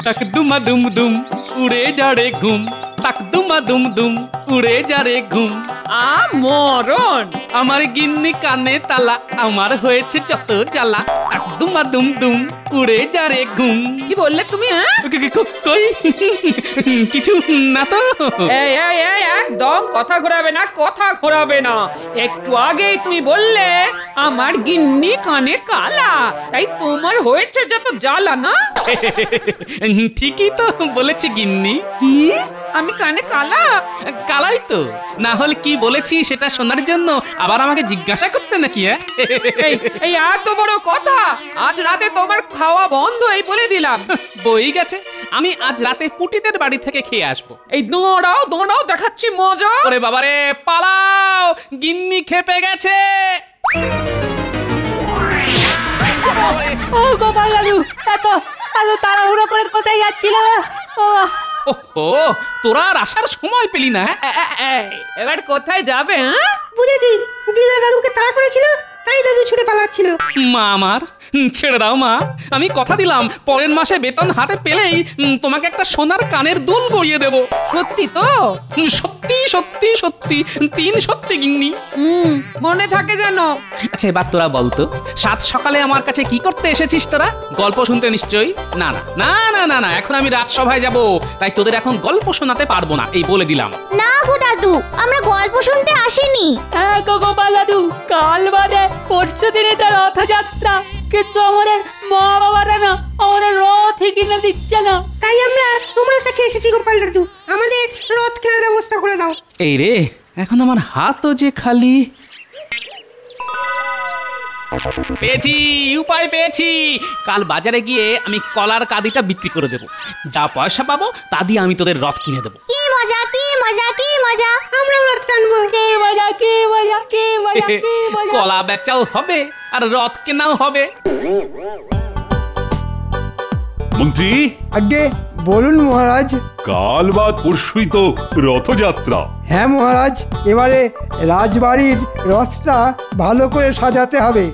তাক দুমা দুম দুম উড়ে যা রে ঘুম, তাক দুমা দুম দুম উড়ে যা রে ঘুম। মরণ! আমার গিন্নি কানে তালা, আমার হয়েছে যত জ্বালা, তাক দুমা দুম দুম উড়ে যা রে ঘুম। কি বললে তুমি? কই কিছু না তো। এই এই এই একদম কথা ঘোরাবে না, কথা ঘোরাবে না। একটু আগেই তুমি বললে আমার গিন্নি কানে কালা, তাই তোমার হয়েছে যত জ্বালা না? ঠিকই তো বলেছি গিন্নি। কি? আমি কানে কালা? কালাই তো, না হলে কি বলেছি সেটা শোনার জন্য আবার আমাকে জিজ্ঞাসা করতে নাকি? এই এত বড় কথা! আজ রাতে তোমার খাওয়া বন্ধ, এই বলে দিলাম। বই গেছে, আমি আজ রাতে পুটিদের বাড়ি থেকে খেয়ে আসবো। এই দৌড়াও দৌড়াও, দেখাচ্ছি মজা। ওরে বাবারে, পালাও, গিন্নি খেপে গেছে। ও গোপাল দাদু, এত এত তাড়াহুড়ো করে কোথায় যাচ্ছিল? ওহো, তোরা আর আসার সময় পেলি না? এবার কোথায় যাবে? বুঝেছি, দিদা দাদুকে তাড়া করেছিল, তাই দাদু ছুটে পালাচ্ছিল। মা আমার, ছেড়ে দাও মা, আমি কথা দিলাম পরের মাসে বেতন হাতে পেলেই তোমাকে একটা সোনার কানের দুল গড়িয়ে দেবো। সত্যি তো? সত্যি সত্যি সত্যি, 3 সত্যি গিন্নি। মনে থাকে যেন। আচ্ছা এবার তোরা বলতো, সাত সকালে আমার কাছে কি করতে এসেছিস তোরা? গল্প শুনতে নিশ্চয়ই? না না না না না না, এখন আমি রাজসভায় যাব, তাই তোদের এখন গল্প শোনাতে পারবো না, এই বলে দিলাম। না গো দাদু, আমরা গল্প শুনতে আসিনি। হ্যাঁ গো গোপাল দাদু, কাল বাদে পরশু দিনে তো রথযাত্রা, কিন্তু আমাদের মা বাবারা না আমাদের রথই কিনে দিচ্ছে না। তাই আমরা তোমার কাছে এসেছি গোপাল দাদু, আমাদের রথ কেনার ব্যবস্থা করে দাও। এই রে, এখন আমার হাতও যে খালি। পেয়েছি, উপায় পেয়েছি। কাল বাজারে গিয়ে আমি কলার কাঁদিটা বিক্রি করে দেবো, যা পয়সা পাবো তা দিয়ে আমি তোদের রথ কিনে দেবো। কি মজা কি মজা কি মজা! আমরা রথ টানবো। কি মজা কি মজা কি মজা কি মজা! কলা বেচাও হবে আর রথ কেনাও হবে। মন্ত্রী, আগে বলুন মহারাজ। কাল বা পরশুই তো রথযাত্রা। হ্যাঁ মহারাজ, এবারে রাজবাড়ির রথটা ভালো করে সাজাতে হবে,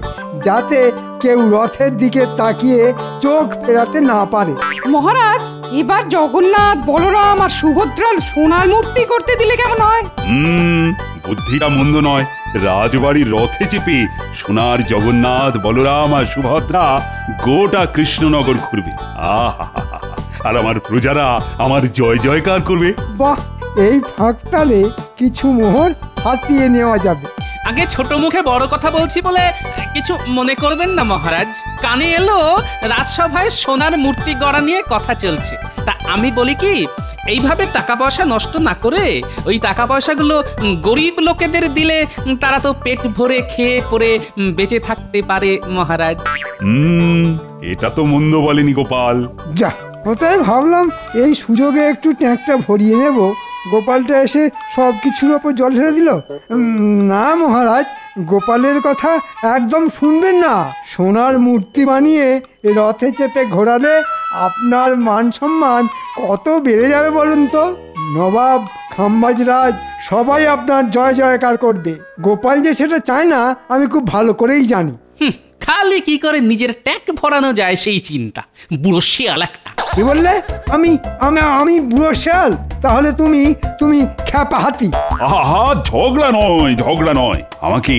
যাতে কেউ রথের দিকে তাকিয়ে চোখ ফেরাতে না পারে। মহারাজ, এবার জগন্নাথ, বলরাম আর সুভদ্রার সোনার মূর্তি করতে দিলে কেমন হয়? বুদ্ধিটা মন্দ নয়। রাজবাড়ির রথে চেপে সোনার জগন্নাথ, বলরাম আর সুভদ্রা গোটা কৃষ্ণনগর ঘুরবে। আহা, আর আমার প্রজারা আমার জয় জয়কার করবে। বাহ, এই ফাঁকতালে কিছু মোহর হাতিয়ে নেওয়া যাবে। আগে ছোট মুখে বড় কথা বলছি বলে কিছু মনে করবেন না মহারাজ। কানে এলো রাজসভায় সোনার মূর্তি গড়া নিয়ে কথা চলছে, তা আমি বলি কি, এইভাবে টাকা পয়সা নষ্ট না করে ওই টাকা পয়সাগুলো গরিব লোকেদের দিলে তারা তো পেট ভরে খেয়ে পরে বেঁচে থাকতে পারে মহারাজ। এটা তো মন্দ বলেনি গোপাল। যা, কোথায় ভাবলাম এই সুযোগে একটু ট্যাঙ্কটা ভরিয়ে নেব, গোপালটা এসে সব কিছুর ওপর জল ঢেলে দিল। না মহারাজ, গোপালের কথা একদম শুনবেন না। সোনার মূর্তি বানিয়ে রথে চেপে ঘোরালে আপনার মান সম্মান কত বেড়ে যাবে বলুন তো। নবাব, খাম্বাজরাজ সবাই আপনার জয় জয়কার করবে। গোপাল যে সেটা চায় না আমি খুব ভালো করেই জানি। খালি কি করে নিজের ট্যাঙ্ক ভরানো যায় সেই চিন্তা, বুড়ো শিয়াল একটা। কি বললে? আমি আমি আমি বুড়ো শেয়াল? তাহলে তুমি তুমি খ্যাপা হাতি। আহা, ঝগড়া নয় ঝগড়া নয়, আমাকে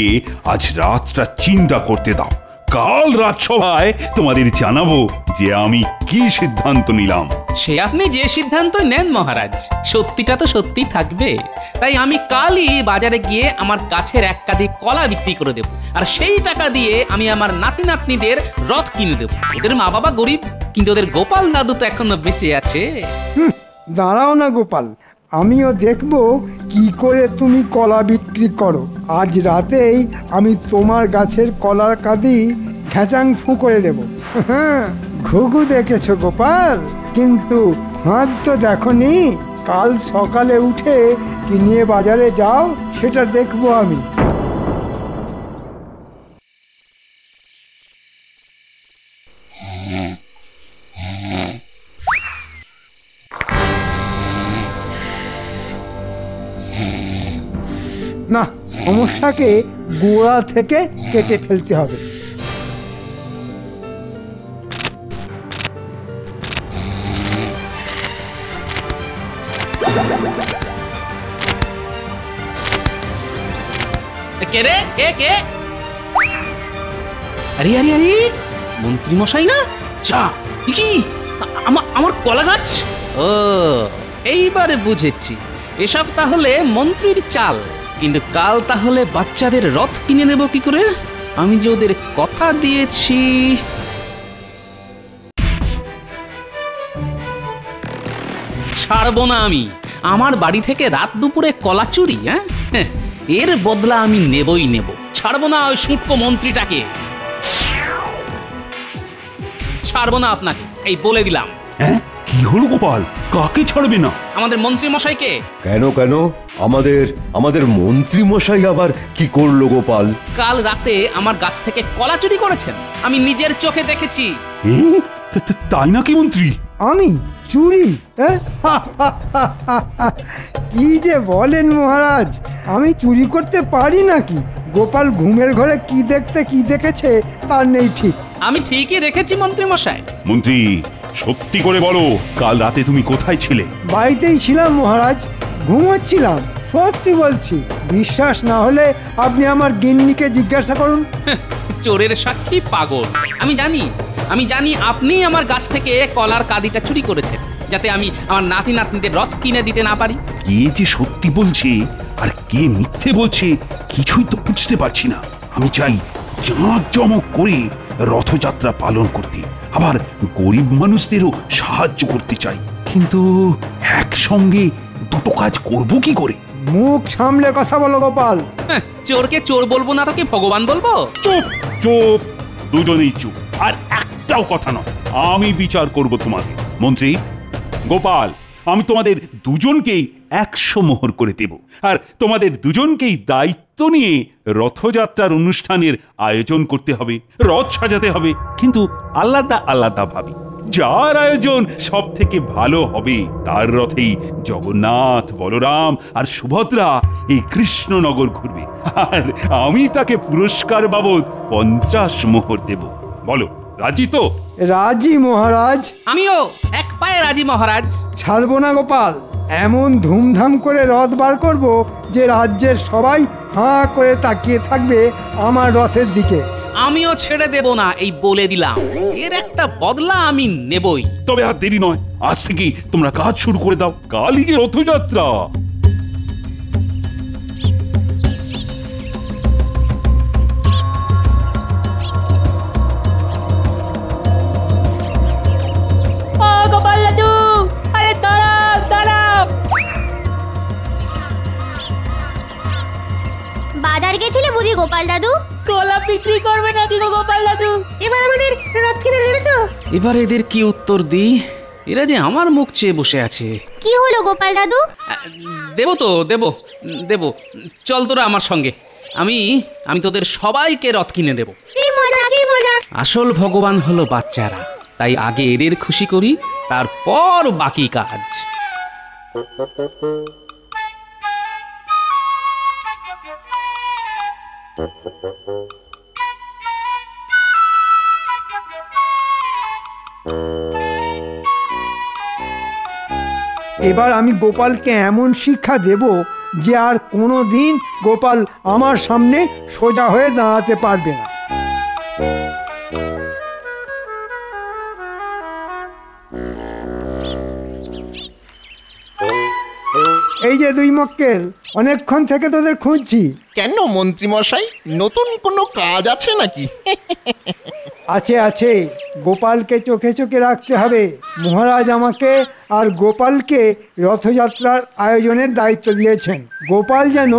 আজ রাতটা চিন্তা করতে দাও। কাল রাজসভায় তোমাদের জানাবো যে আমি কি সিদ্ধান্ত নিলাম। সে আপনি যে সিদ্ধান্ত নেন মহারাজ, সত্যিটা তো সত্যি থাকবে। তাই আমি কালই বাজারে গিয়ে আমার গাছের 1 কাঁদি কলা বিক্রি করে দেব, আর সেই টাকা দিয়ে আমি আমার নাতি নাতনিদের রথ কিনে দেব। ওদের মা বাবা গরিব, কিন্তু ওদের গোপাল দাদু তো এখনো বেঁচে আছে। দাঁড়াও না গোপাল, আমিও দেখব কি করে তুমি কলা বিক্রি করো। আজ রাতেই আমি তোমার গাছের কলার কাঁদি ঘ্যাচাং ফু করে দেব। ঘুঘু দেখেছো গোপাল, কিন্তু হাত তো দেখনি। কাল সকালে উঠে কি নিয়ে বাজারে যাও সেটা দেখবো আমি। না, সমস্যাকে গোড়া থেকে কেটে ফেলতে হবে। কে রে? কে কে? আরে আরে আরে, মন্ত্রী মশাই না? যা, কি আমার কলা গাছ? ও, এইবারে বুঝেছি, এসব তাহলে মন্ত্রীর চাল। কিন্তু কাল তাহলে বাচ্চাদের রথ কিনে দেব কি করে? আমি যে ওদের কথা দিয়েছি। ছাড়বো না আমি। আমার বাড়ি থেকে রাত দুপুরে কলা চুরি, হ্যাঁ, এর বদলা আমি নেবই নেব। ছাড়বো না ওই সুটকো মন্ত্রীটাকে, ছাড়বো না আপনাকে, এই বলে দিলাম। হ্যাঁ, কি হলো গোপাল? কাকে ছাড়বে না? আমাদের মন্ত্রী মশাইকে। কেন কেন? আমাদের মন্ত্রী মশাই আবার কি করলো গোপাল? কাল রাতে আমার গাছ থেকে কলা চুরি করেছেন, আমি নিজের চোখে দেখেছি। তাই নাকি মন্ত্রী? আমি চুরি? কি যে বলেন মহারাজ, আমি চুরি করতে পারি নাকি? গোপাল ঘুমের ঘরে কি দেখেছে তার নেই ঠিক। আমি ঠিকই দেখেছি মন্ত্রী মশাই। মন্ত্রী, সত্যি করে বলো, কাল রাতে তুমি কোথায় ছিলে? বাড়িতেই ছিলাম মহারাজ, ঘুমোচ্ছিলাম। সত্যি বলছি, বিশ্বাস না হলে আপনি আমার গিন্নিকে জিজ্ঞাসা করুন। চোরের সাক্ষী পাগল। আমি জানি আপনি আমার গাছ থেকে কলার কাঁদিটা চুরি করেছেন, যাতে আমি আমার নাতি নাতনিদের রথ কিনে দিতে না পারি। কে যে সত্যি বলছে আর কে মিথ্যে বলছে কিছুই তো বুঝতে পারছি না। আমি চাই জাঁকজমক করে রথযাত্রা পালন করতে, আবার গরিব মানুষদেরও সাহায্য করতে চাই, কিন্তু একসঙ্গে দুটো কাজ করব কি করে? মুখ সামলে কথা বলো গোপাল। চোরকে চোর বলবো না তো কি ভগবান বলবো? চুপ চুপ, দুজনেই চুপ, আর একটাও কথা নয়। আমি বিচার করব তোমাদের। মন্ত্রী, গোপাল, আমি তোমাদের দুজনকেই 100 মোহর করে দেব, আর তোমাদের দুজনকেই দায়িত্ব নিয়ে রথযাত্রার অনুষ্ঠানের আয়োজন করতে হবে, রথ সাজাতে হবে, কিন্তু আলাদা আলাদা ভাবে। যার আয়োজন সব থেকে ভালো হবে তার রথেই জগন্নাথ, বলরাম আর সুভদ্রা এই কৃষ্ণনগর ঘুরবে, আর আমি তাকে পুরস্কার বাবদ 50 মোহর দেব। বলো, রাজি তো? রাজি মহারাজ। আমিও এক পায়ে রাজি মহারাজ। ছাড়বো না গোপাল, এমন ধুমধাম করে রথ বার করব যে রাজ্যের সবাই হাঁ করে তাকিয়ে থাকবে আমার রথের দিকে। আমিও ছেড়ে দেব না, এই বলে দিলাম। এর একটা বদলা আমি নেবই। তবে আর দেরি নয়, আজ থেকে তোমরা কাজ শুরু করে দাও। কালই যে রথযাত্রা। গোপাল দাদু, আরে দাঁড়াও দাঁড়াও। বাজার গেছিলে বুঝি গোপাল দাদু? কলা বিক্রি করবে নাকি গো গোপাল দাদু? এবার আমাদের রথ কিনে দেবে তো? এবার এদের কি উত্তর দিই? এরা যে আমার মুখ চেয়ে বসে আছে। কি হলো গোপাল দাদু? দেবো তো, দেবো। চল তোরা আমার সঙ্গে, আমি তোদের সবাইকে রথ কিনে দেব। কি মজা, কি মজা! আসল ভগবান হলো বাচ্চারা, তাই আগে এদের খুশি করি, তারপর বাকি কাজ। এবার আমি গোপালকে এমন শিক্ষা দেব যে আর কোনো দিন গোপাল আমার সামনে সোজা হয়ে দাঁড়াতে পারবে না। এই যে দুই মক্কেল, অনেকক্ষণ থেকে তোদের খুঁজছি। কেন মন্ত্রী মশাই, নতুন কোনো কাজ আছে নাকি? আছে, গোপালকে চোখে চোখে রাখতে হবে। মহারাজ আমাকে আর গোপালকে রথযাত্রার আয়োজনের দায়িত্ব দিয়েছেন। গোপাল যেন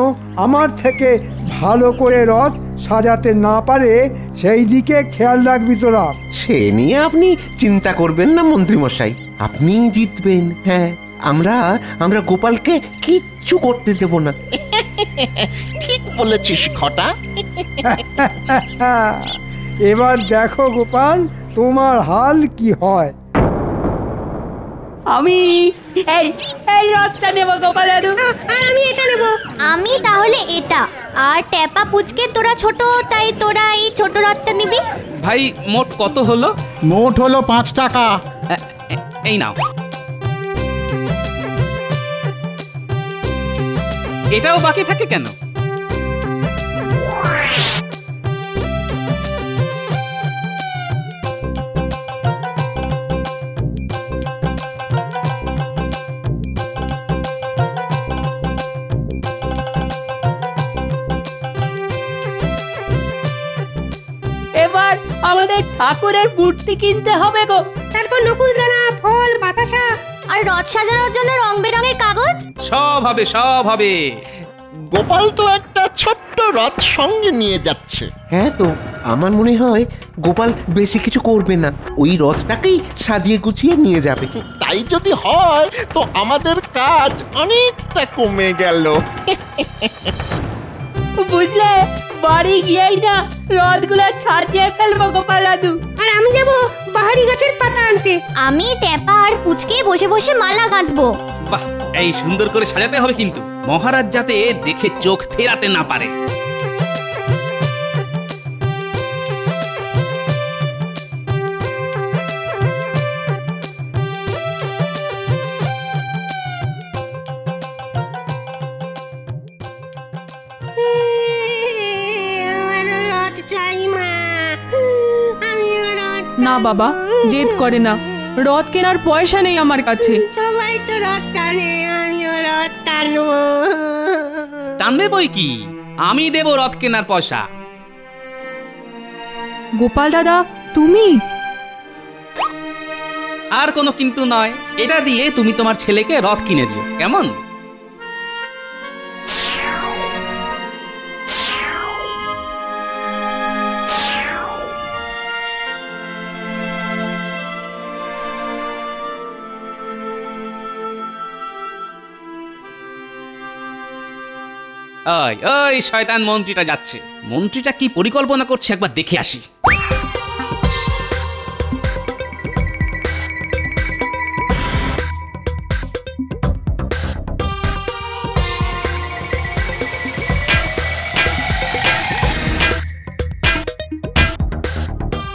আমার থেকে ভালো করে রথ সাজাতে না পারে সেই দিকে খেয়াল রাখবি তোরা। সে নিয়ে আপনি চিন্তা করবেন না মন্ত্রী মশাই, আপনি জিতবেন। হ্যাঁ, আমরা গোপালকে কিচ্ছু করতে দেব না। ঠিক বলেছিস খটা। এবার দেখো গোপাল, তোমার হাল কি হয়। আমি এই রথটা নেব গোপাল দাদু। আর আমি এটা নেব। আমি তাহলে এটা। আর ট্যাপা পুচকে তোরা ছোট, তাই তোরা এই ছোট রথটা নিবি। ভাই, মোট কত হলো? মোট হলো 5 টাকা। এই নাও। এটাও বাকি থাকে কেন? এবার আমাদের ঠাকুরের মূর্তি কিনতে হবে গো। তারপর নকুলদানা, ফল, বাতাসা। আর রথ সাজানোর জন্য রং বেরঙের কাগজ। সব হবে, সব হবে। গোপাল তো একটা ছোট্ট রথ সঙ্গে নিয়ে যাচ্ছে। হ্যাঁ তো আমার মনে হয় গোপাল বেশি কিছু করবে না, ওই রথটাকেই সাজিয়ে গুছিয়ে নিয়ে যাবে। তাই যদি হয় তো আমাদের কাজ অনেকটা কমে গেল। বুঝলে, বাড়ি গিয়েই না রথগুলো সাজিয়ে ফেলবো গোপাল দাদু। আর আমি যাব বাহারি গাছের পাতা আনতে। আমি ট্যাপা আর পুচকে বসে বসে মালা গাঁথবো। বাহ, এই সুন্দর করে সাজাতে হবে কিন্তু, মহারাজ যাতে দেখে চোখ ফেরাতে না পারে। আমারও রথ চাই মা, আমিও রথ। না বাবা, জেদ করে না। রথ কেনার পয়সা নেই আমার কাছে। সবাই তো রথ টানে, আমিও রথ টানবো। টানবে বই কি, আমি দেব রথ কেনার পয়সা। গোপাল দাদা, তুমি? আর কোনো কিন্তু নয়, এটা দিয়ে তুমি তোমার ছেলেকে রথ কিনে দিও, কেমন? ওই ওই শয়তান মন্ত্রীটা যাচ্ছে। মন্ত্রীটা কি পরিকল্পনা করছে একবার দেখে আসি।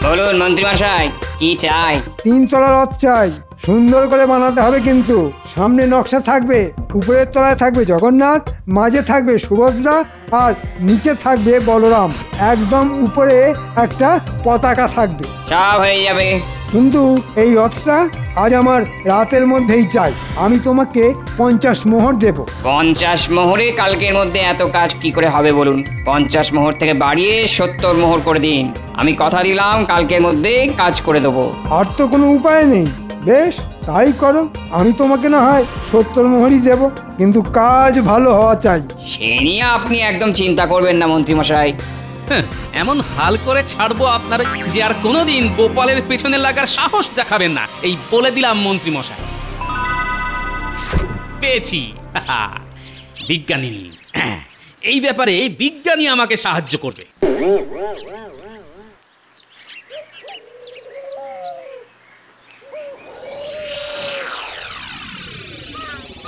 বলুন মন্ত্রীমশাই, কি চাই? 3 তলা রথ চাই, সুন্দর করে বানাতে হবে কিন্তু। সামনে নকশা থাকবে, উপরের তলায় থাকবে জগন্নাথ, মাঝে থাকবে সুভদ্রা, আর নিচে থাকবে বলরাম। একদম উপরে একটা পতাকা থাকবে। সব হয়ে যাবে। কিন্তু এই রথটা আজ আমার রাতের মধ্যেই চাই। আমি তোমাকে 50 মোহর দেব। 50 মোহরে কালকের মধ্যে এত কাজ কি করে হবে বলুন? 50 মোহর থেকে বাড়িয়ে 70 মোহর করে দিন। আমি কথা দিলাম কালকের মধ্যে কাজ করে দেবো। আর তো কোনো উপায় নেই। বেশ, তাই করো। আমি তোমাকে না হয় 70 মোহরই দেব, কিন্তু কাজ ভালো হওয়া চাই। সে নিয়ে আপনি একদম চিন্তা করবেন না মন্ত্রীমশাই। এমন হাল করে ছাড়বো আপনার যে আর কোনোদিন গোপালের পেছনে লাগার সাহস দেখাবেন না, এই বলে দিলাম মন্ত্রী মশাই। পেয়েছি বিজ্ঞানী। এই ব্যাপারে বিজ্ঞানী আমাকে সাহায্য করবে।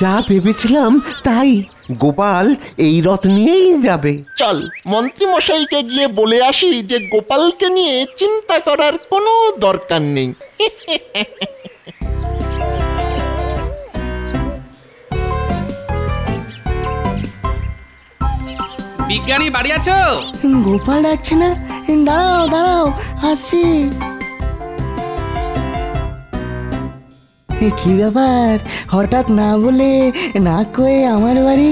যা ভেবেছিলাম তাই, গোপাল এই রথ নিয়েই যাবে। চল মন্ত্রী মশাইকে গিয়ে বলে আসি যে গোপালকে নিয়ে চিন্তা করার কোনো দরকার নেই। বিজ্ঞানী বাড়ি আছো? গোপাল ডাকছে না? দাঁড়াও দাঁড়াও, আসছি। কি ব্যাপার, হঠাৎ না বলে না কয়ে আমার বাড়ি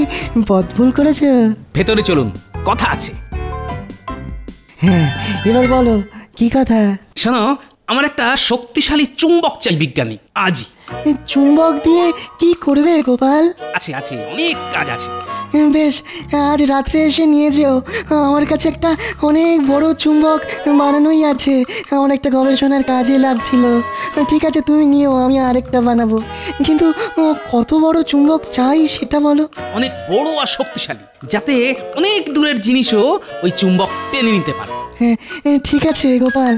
পথ ভুল করেছ? ভেতরে চলুন, কথা আছে। হ্যাঁ, এবার বলো কি কথা? শোনো, আমার একটা শক্তিশালী চুম্বক চাই বিজ্ঞানী, আজই। চুম্বক দিয়ে কি করবে গোপাল? আছে আছে, অনেক কাজ আছে। বেশ, আজ রাত্রে এসে নিয়ে যেও। আমার কাছে একটা অনেক বড় চুম্বক বানানোই আছে, আমার একটা গবেষণার কাজে লাগছিল। ঠিক আছে, তুমি নিও, আমি আরেকটা বানাবো। কিন্তু কত বড় চুম্বক চাই সেটা বলো। অনেক বড় আর শক্তিশালী, যাতে অনেক দূরের জিনিসও ওই চুম্বক টেনে নিতে পারে। হ্যাঁ, ঠিক আছে গোপাল।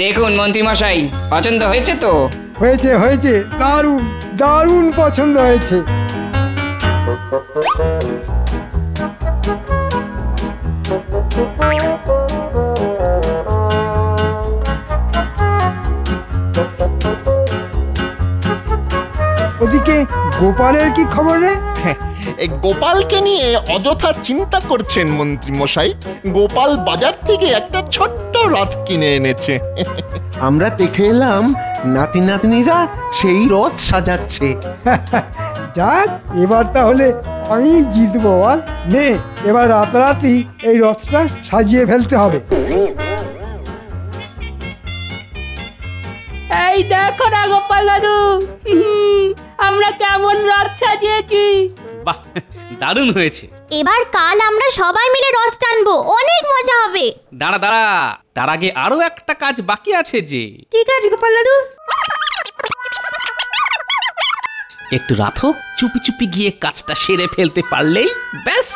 দেখুন মন্ত্রীমশাই, পছন্দ হয়েছে তো? হয়েছে হয়েছে, দারুণ দারুণ পছন্দ হয়েছে। ওদিকে গোপালের কি খবর রে? গোপালকে নিয়ে অযথা চিন্তা করছেন মন্ত্রী মশাই। গোপাল বাজার থেকে একটা ছোট্ট রথ কিনে এনেছে। আমরা দেখে এলাম নাতি নাতনিরা সেই রথ সাজাচ্ছে। যাক, এবার তাহলে আমি জিতবো। বল নে, এবার রাতারাতি এই রথটা সাজিয়ে ফেলতে হবে। এই দেখো না গোপাল দাদু, আমরা কেমন রথ সাজিয়েছি। বাহ, দারুণ হয়েছে। এবার কাল আমরা সবাই মিলে রথ টানবো, অনেক মজা হবে। দাঁড়া দাঁড়া, তার আগে আরো একটা কাজ বাকি আছে যে। কি কাজ গোপাল দাদু? একটু রাখো, চুপি চুপি গিয়ে কাজটা সেরে ফেলতে পারলেই ব্যাস।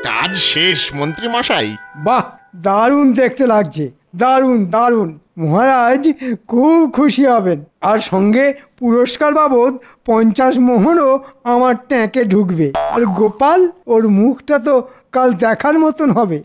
কাজ শেষ মন্ত্রী মশাই। বাহ, দারুণ দেখতে লাগছে, দারুণ দারুণ। মহারাজ খুব খুশি হবেন, আর সঙ্গে পুরস্কার বাবদ 50 মোহরও আমার ট্যাঁকে ঢুকবে। আর গোপাল, ওর মুখটা তো কাল দেখার মতন হবে।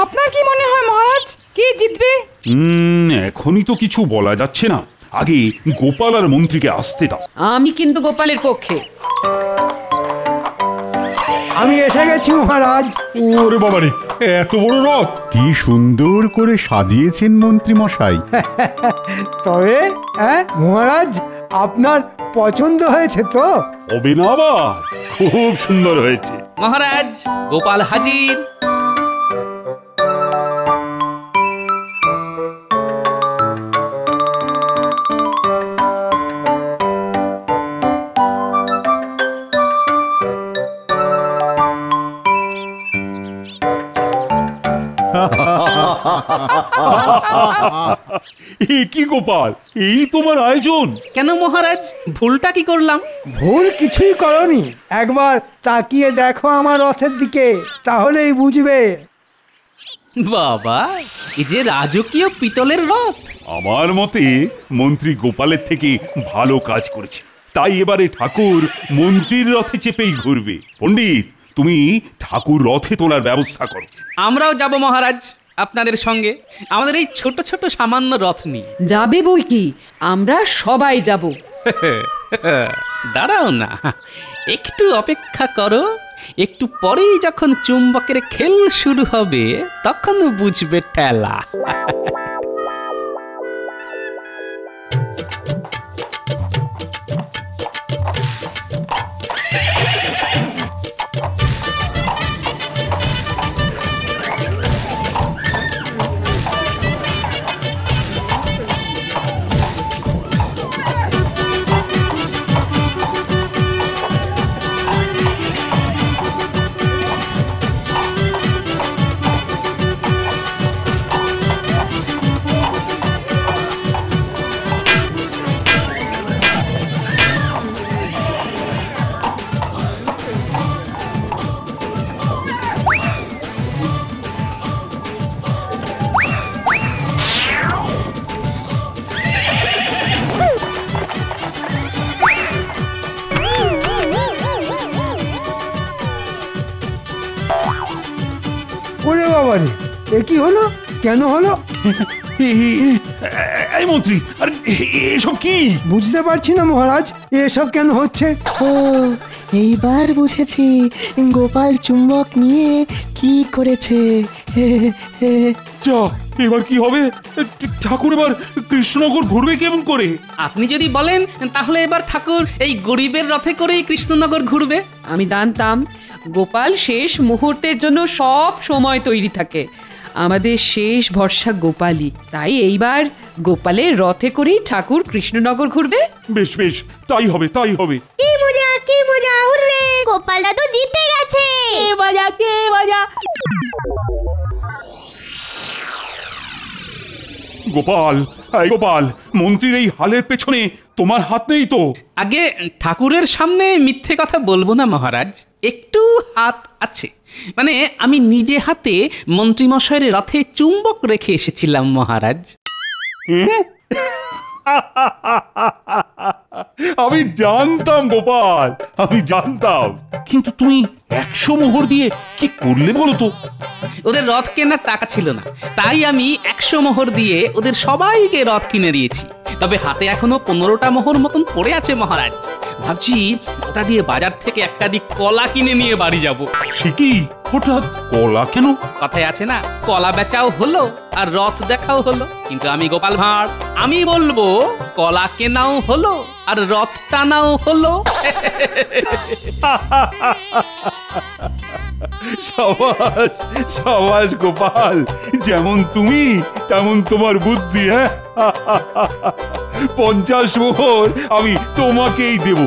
আপনার কি মনে হয় মহারাজ, কে জিতবে? এখনই তো কিছু বলা যাচ্ছে না, আগে গোপাল আর মন্ত্রীকে আসতে দাও। আমি কিন্তু গোপালের পক্ষে। আমি এসে গেছি মহারাজ। ওরে বাবারে, এত বড় রথ! কি সুন্দর করে সাজিয়েছেন মন্ত্রী মশাই। তবে মহারাজ, আপনার পছন্দ হয়েছে তো? হবে না আবার, খুব সুন্দর হয়েছে। মহারাজ, গোপাল হাজির। কি গোপাল, এই তোমার আয়োজন? কেন মহারাজ, ভুলটা কি করলাম? ভুল কিছুই করনি, একবার তাকিয়ে দেখো আমার রথের দিকে, তাহলেই বুঝবে। বাবা, এই যে রাজকীয় পিতলের রথ। আমার মতে মন্ত্রী গোপালের থেকে ভালো কাজ করেছে, তাই এবারে ঠাকুর মন্ত্রীর রথে চেপেই ঘুরবে। পণ্ডিত, তুমি ঠাকুর রথে তোলার ব্যবস্থা করো। আমরাও যাব মহারাজ আপনাদের সঙ্গে, আমাদের এই ছোট ছোট সামান্য রথ নিয়ে। যাবে বই কি, আমরা সবাই যাব। দাঁড়াও না, একটু অপেক্ষা করো, একটু পরেই যখন চুম্বকের খেল শুরু হবে তখন বুঝবে ঠেলা। ওরে বাবারে, এ কি হলো? কেন হলো? এই মন্ত্রী, আরে এসব কি? বুঝতে পারছি না মহারাজ, এসব কেন হচ্ছে। ও, এইবার বুঝেছি গোপাল চুম্বক নিয়ে কি করেছে। যা, এবার কি হবে? ঠাকুর এবার কৃষ্ণনগর ঘুরবে কেমন করে? আপনি যদি বলেন তাহলে এবার ঠাকুর এই গরিবের রথে করেই কৃষ্ণনগর ঘুরবে। আমি জানতাম গোপাল শেষ মুহূর্তের জন্য সব সময় তৈরি থাকে। আমাদের শেষ ভরসা গোপালই, তাই এইবার গোপালের রথে করেই ঠাকুর কৃষ্ণনগর ঘুরবে। বেশ বেশ, তাই হবে, তাই হবে। কি মজা, কি মজা! হুররে! গোপাল দাদু জিতে গেছে। কে মজা, কে মজা! গোপাল, এই গোপাল, মন্ত্রীর এই হালের পেছনে তোমার হাত নেই তো। আগে ঠাকুরের সামনে মিথ্যে কথা বলবো না মহারাজ, একটু হাত আছে। মানে আমি নিজে হাতে মন্ত্রীমশাইয়ের রথে চুম্বক রেখে এসেছিলাম মহারাজ। আমি জানতাম গোপাল, আমি জানতাম, কিন্তু তুমি 100 মোহর দিয়ে কি করলে বলো তো? ওদের রথ কেনার টাকা ছিল না, তাই আমি 100 মোহর দিয়ে ওদের সবাইকে রথ কিনে দিয়েছি। তবে হাতে এখনো 15টা মোহর মতন পড়ে আছে মহারাজ। ভাবছি ওটা দিয়ে বাজার থেকে একটা দিক কলা কিনে নিয়ে বাড়ি যাব। সে কি, হঠাৎ কলা কেন? কথায় আছে না, কলা বেচাও হলো আর রথ দেখাও হলো। কিন্তু আমি গোপাল ভাঁড়, আমি বলবো কলা কেনাও হলো আর রথ টানাও হলো। সাবাস সাবাস গোপাল, যেমন তুমি তেমন তোমার বুদ্ধি। হ্যাঁ, 50 মোহর আমি তোমাকেই দেব।